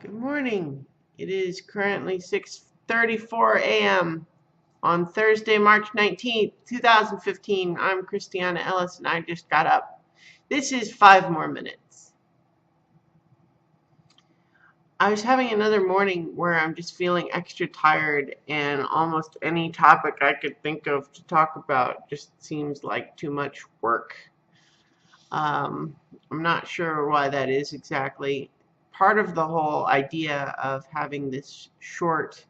Good morning. It is currently 6:34 a.m. on Thursday, March 19th, 2015. I'm Christiana Ellis and I just got up. This is 5 more minutes. I was having another morning where I'm just feeling extra tired and almost any topic I could think of to talk about just seems like too much work. Um, I'm not sure why that is exactly. Part of the whole idea of having this short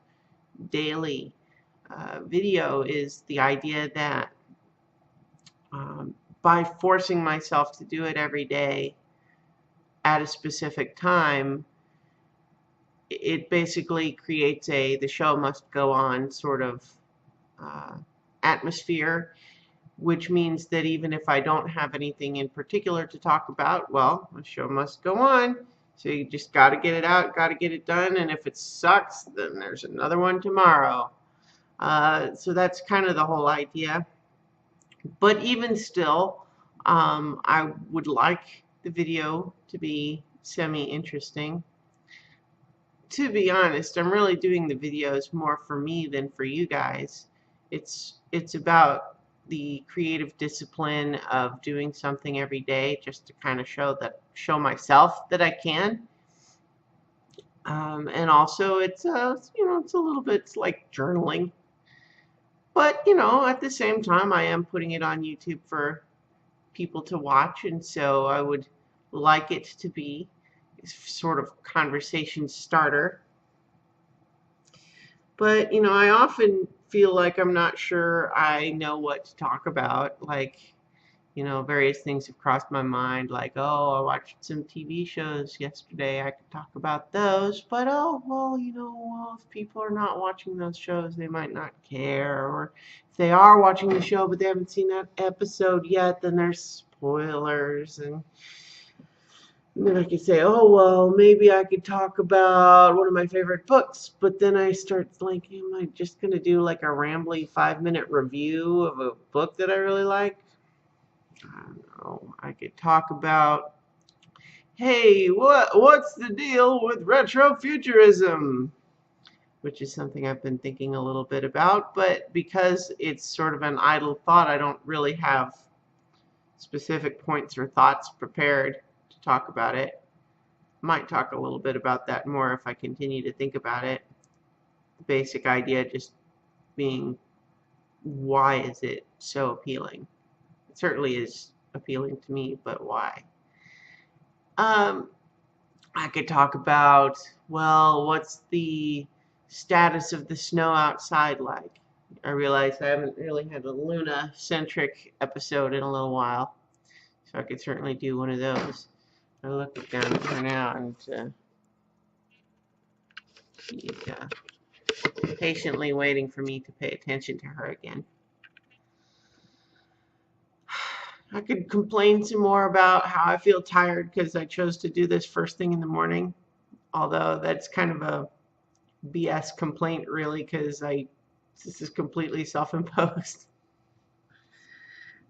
daily video is the idea that by forcing myself to do it every day at a specific time, it basically creates the show must go on sort of atmosphere, which means that even if I don't have anything in particular to talk about, well, the show must go on. So you just got to get it out, got to get it done, and if it sucks, then there's another one tomorrow. So that's kind of the whole idea. But even still, I would like the video to be semi-interesting. To be honest, I'm really doing the videos more for me than for you guys. It's about the creative discipline of doing something every day just to kind of show myself that I can. And also it's it's a little bit like journaling. But at the same time I am putting it on YouTube for people to watch, and so I would like it to be sort of conversation starter. But I often feel like I'm not sure I know what to talk about. Like, various things have crossed my mind, like, oh, I watched some TV shows yesterday, I could talk about those, but oh, well, if people are not watching those shows, they might not care, or if they are watching the show but they haven't seen that episode yet, then there's spoilers, and then I could say, oh, well, maybe I could talk about one of my favorite books, but then I start like, am I just going to do like a rambly 5-minute review of a book that I really like? I don't know. I could talk about, hey, what's the deal with retrofuturism? Which is something I've been thinking a little bit about, but because it's sort of an idle thought, I don't really have specific points or thoughts prepared to talk about it. Might talk a little bit about that more if I continue to think about it. The basic idea just being, why is it so appealing? It certainly is appealing to me, but why? I could talk about, well, what's the status of the snow outside like? I realized I haven't really had a Luna-centric episode in a little while, so I could certainly do one of those. I look down at her now, and she's patiently waiting for me to pay attention to her again. I could complain some more about how I feel tired because I chose to do this first thing in the morning, although that's kind of a BS complaint, really, because this is completely self-imposed.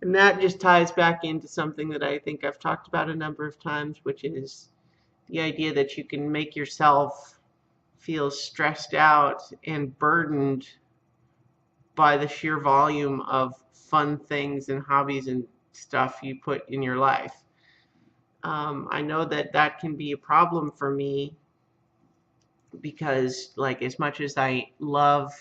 And that just ties back into something that I think I've talked about a number of times, which is the idea that you can make yourself feel stressed out and burdened by the sheer volume of fun things and hobbies and stuff you put in your life. I know that can be a problem for me because, like, as much as I love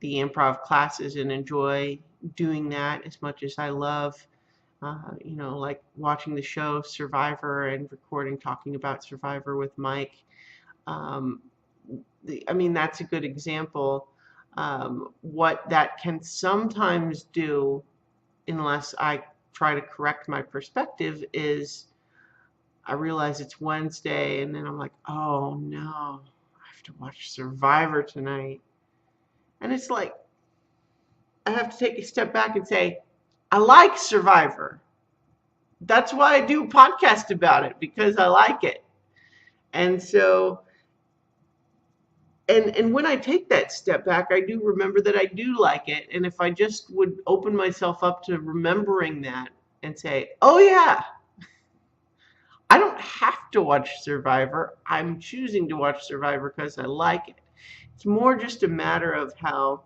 the improv classes and enjoy doing that, as much as I love like watching the show Survivor and recording talking about Survivor with Mike, that's a good example. What that can sometimes do, unless I try to correct my perspective, is I realize it's Wednesday and then I'm like, oh no, I have to watch Survivor tonight. And it's like, I have to take a step back and say, I like Survivor. That's why I do a podcast about it, because I like it. And so, and when I take that step back, I do remember that I do like it. And if I just would open myself up to remembering that and say, oh yeah, I don't have to watch Survivor. I'm choosing to watch Survivor because I like it. It's more just a matter of how,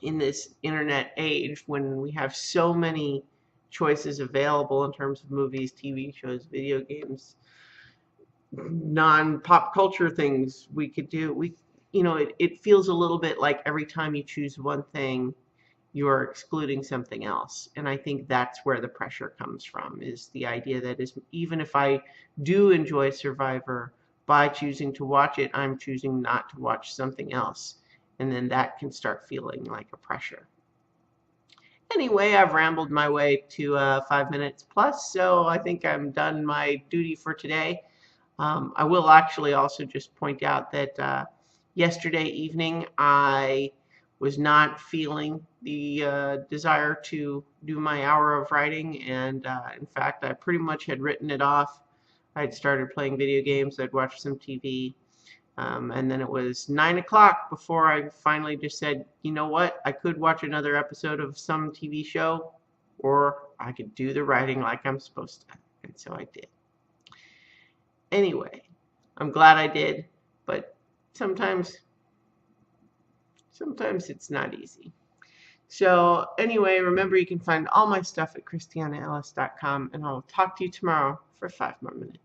in this internet age, when we have so many choices available in terms of movies, TV shows, video games, non-pop culture things we could do, it feels a little bit like every time you choose one thing, you're excluding something else. And I think that's where the pressure comes from, is the idea that even if I do enjoy Survivor, by choosing to watch it, I'm choosing not to watch something else. And then that can start feeling like a pressure. Anyway, I've rambled my way to 5 minutes plus, so I think I'm done my duty for today. I will actually also just point out that yesterday evening I was not feeling the desire to do my hour of writing, and in fact, I pretty much had written it off. I'd started playing video games, I'd watched some TV, and then it was 9 o'clock before I finally just said, you know what, I could watch another episode of some TV show, or I could do the writing like I'm supposed to, and so I did. Anyway, I'm glad I did, but sometimes it's not easy. So anyway, remember you can find all my stuff at christianaellis.com, and I'll talk to you tomorrow for 5 more minutes.